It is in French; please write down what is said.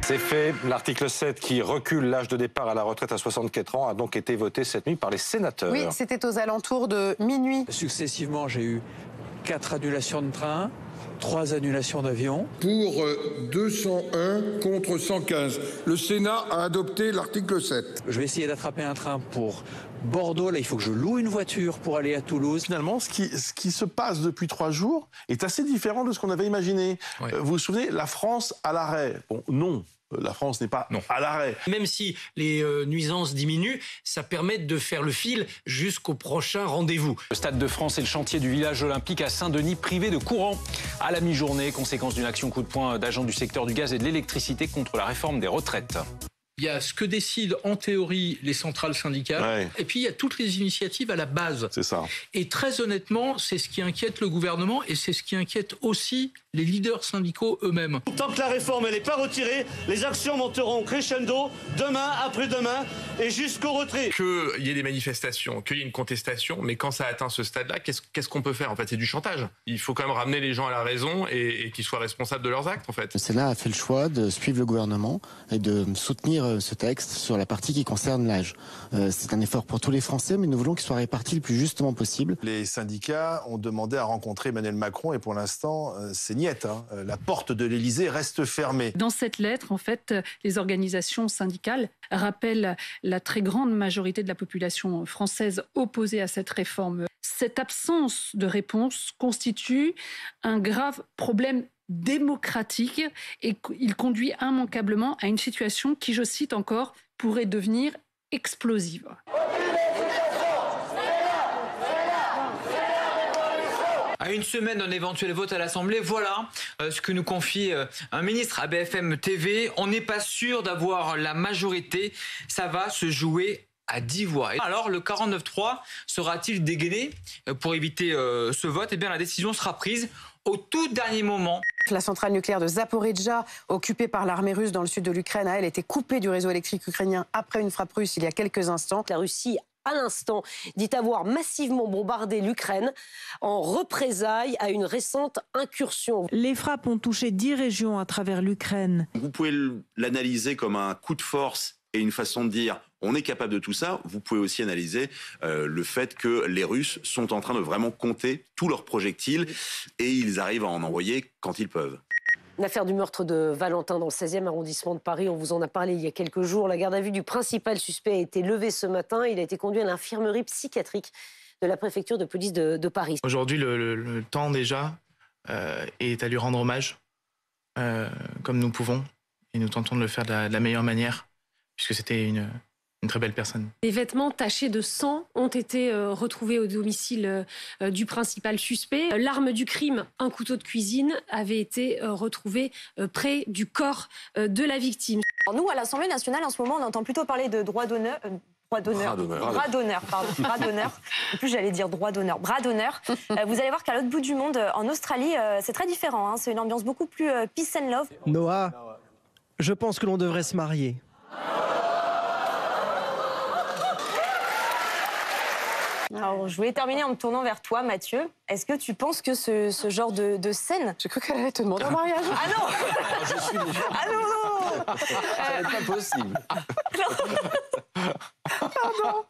C'est fait. L'article 7 qui recule l'âge de départ à la retraite à 64 ans a donc été voté cette nuit par les sénateurs. Oui, c'était aux alentours de minuit. Successivement, j'ai eu 4 annulations de train, 3 annulations d'avion. Pour 201 contre 115. Le Sénat a adopté l'article 7. Je vais essayer d'attraper un train pour Bordeaux. Là, il faut que je loue une voiture pour aller à Toulouse. Finalement, ce qui se passe depuis 3 jours est assez différent de ce qu'on avait imaginé. Ouais. Vous vous souvenez, la France à l'arrêt. Bon, non. La France n'est pas à l'arrêt. Même si les nuisances diminuent, ça permet de faire le fil jusqu'au prochain rendez-vous. Le Stade de France et le chantier du village olympique à Saint-Denis privé de courant à la mi-journée, conséquence d'une action coup de poing d'agents du secteur du gaz et de l'électricité contre la réforme des retraites. Il y a ce que décident en théorie les centrales syndicales, Ouais. et puis il y a toutes les initiatives à la base. C'est ça. Et très honnêtement, c'est ce qui inquiète le gouvernement et c'est ce qui inquiète aussi les leaders syndicaux eux-mêmes. Tant que la réforme n'est pas retirée, les actions monteront crescendo demain, après-demain et jusqu'au retrait. Qu'il y ait des manifestations, qu'il y ait une contestation, mais quand ça atteint ce stade-là, qu'est-ce qu'on peut faire? En fait, c'est du chantage. Il faut quand même ramener les gens à la raison et qu'ils soient responsables de leurs actes, en fait. Le Sénat a fait le choix de suivre le gouvernement et de soutenir ce texte sur la partie qui concerne l'âge. C'est un effort pour tous les Français, mais nous voulons qu'il soit réparti le plus justement possible. Les syndicats ont demandé à rencontrer Emmanuel Macron et pour l'instant, c'est niette. La porte de l'Élysée reste fermée. Dans cette lettre, en fait, les organisations syndicales rappellent la très grande majorité de la population française opposée à cette réforme. Cette absence de réponse constitue un grave problème démocratique et il conduit immanquablement à une situation qui, je cite encore, pourrait devenir explosive. À une semaine d'un éventuel vote à l'Assemblée, voilà ce que nous confie un ministre à BFM TV. On n'est pas sûr d'avoir la majorité. Ça va se jouer à 10 voix. Alors, le 49-3 sera-t-il dégainé pour éviter ce vote? Eh bien, la décision sera prise au tout dernier moment. La centrale nucléaire de Zaporijjia, occupée par l'armée russe dans le sud de l'Ukraine, a elle été coupée du réseau électrique ukrainien après une frappe russe il y a quelques instants. La Russie, à l'instant, dit avoir massivement bombardé l'Ukraine en représailles à une récente incursion. Les frappes ont touché 10 régions à travers l'Ukraine. Vous pouvez l'analyser comme un coup de force et une façon de dire on est capable de tout ça. Vous pouvez aussi analyser le fait que les Russes sont en train de vraiment compter tous leurs projectiles et ils arrivent à en envoyer quand ils peuvent. L'affaire du meurtre de Valentin dans le 16e arrondissement de Paris, on vous en a parlé il y a quelques jours. La garde à vue du principal suspect a été levée ce matin. Il a été conduit à l'infirmerie psychiatrique de la préfecture de police de Paris. Aujourd'hui, le temps déjà est à lui rendre hommage, comme nous pouvons. Et nous tentons de le faire de la meilleure manière, puisque c'était une très belle personne. Des vêtements tachés de sang ont été retrouvés au domicile du principal suspect. L'arme du crime, un couteau de cuisine, avait été retrouvé près du corps de la victime. Alors nous, à l'Assemblée nationale, en ce moment, on entend plutôt parler de droit d'honneur. Bras d'honneur. En plus, j'allais dire droit d'honneur. Bras d'honneur. Vous allez voir qu'à l'autre bout du monde, en Australie, c'est très différent. C'est une ambiance beaucoup plus peace and love. Noah, je pense que l'on devrait se marier. Alors, je voulais terminer en me tournant vers toi, Mathieu. Est-ce que tu penses que ce genre de scène... J'ai cru qu'elle allait te demander en mariage. Ah non. Je suis déjà... Ah non. Ça va être pas possible. Pardon.